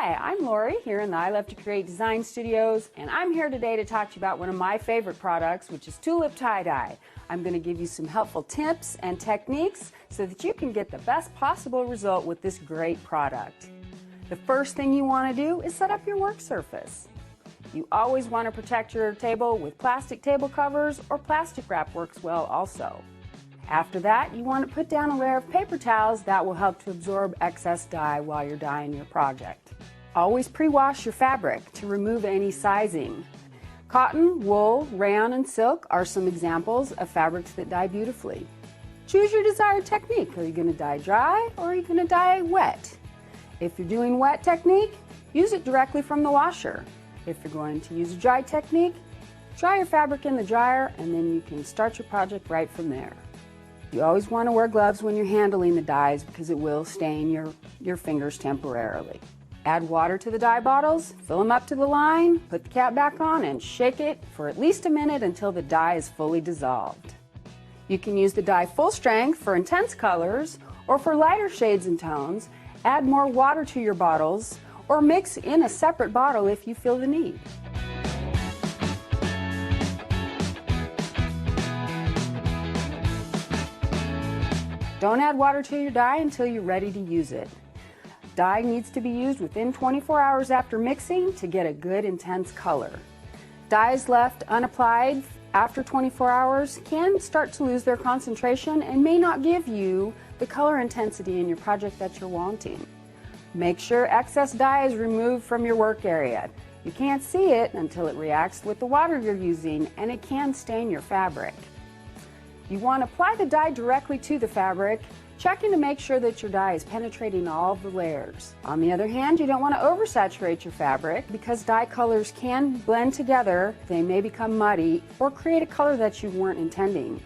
Hi, I'm Lori here in the I Love to Create Design Studios, and I'm here today to talk to you about one of my favorite products, which is Tulip tie-dye. I'm going to give you some helpful tips and techniques so that you can get the best possible result with this great product. The first thing you want to do is set up your work surface. You always want to protect your table with plastic table covers, or plastic wrap works well also. After that, you want to put down a layer of paper towels that will help to absorb excess dye while you're dyeing your project. Always pre-wash your fabric to remove any sizing. Cotton, wool, rayon, and silk are some examples of fabrics that dye beautifully. Choose your desired technique. Are you going to dye dry or are you going to dye wet? If you're doing wet technique, use it directly from the washer. If you're going to use a dry technique, dry your fabric in the dryer and then you can start your project right from there. You always want to wear gloves when you're handling the dyes because it will stain your fingers temporarily. Add water to the dye bottles, fill them up to the line, put the cap back on and shake it for at least a minute until the dye is fully dissolved. You can use the dye full strength for intense colors or for lighter shades and tones. Add more water to your bottles or mix in a separate bottle if you feel the need. Don't add water to your dye until you're ready to use it. Dye needs to be used within 24 hours after mixing to get a good intense color. Dyes left unapplied after 24 hours can start to lose their concentration and may not give you the color intensity in your project that you're wanting. Make sure excess dye is removed from your work area. You can't see it until it reacts with the water you're using, and it can stain your fabric. You want to apply the dye directly to the fabric, checking to make sure that your dye is penetrating all the layers. On the other hand, you don't want to oversaturate your fabric because dye colors can blend together. They may become muddy or create a color that you weren't intending.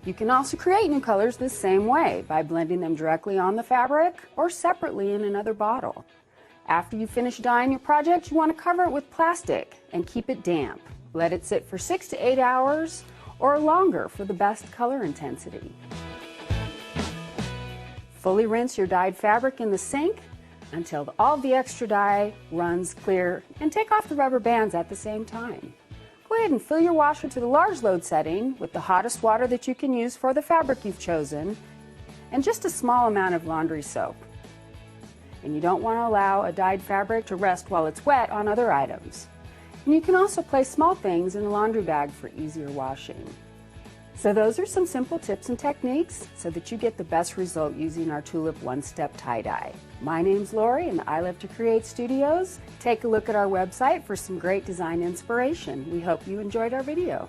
You can also create new colors the same way by blending them directly on the fabric or separately in another bottle. After you finish dyeing your project, you want to cover it with plastic and keep it damp. Let it sit for 6 to 8 hours or longer for the best color intensity. Fully rinse your dyed fabric in the sink until all the extra dye runs clear, and take off the rubber bands at the same time. Go ahead and fill your washer to the large load setting with the hottest water that you can use for the fabric you've chosen and just a small amount of laundry soap. And you don't want to allow a dyed fabric to rest while it's wet on other items. And you can also place small things in a laundry bag for easier washing. So those are some simple tips and techniques so that you get the best result using our Tulip one-step tie-dye. My name's Lori and I Love to Create Studios. Take a look at our website for some great design inspiration. We hope you enjoyed our video.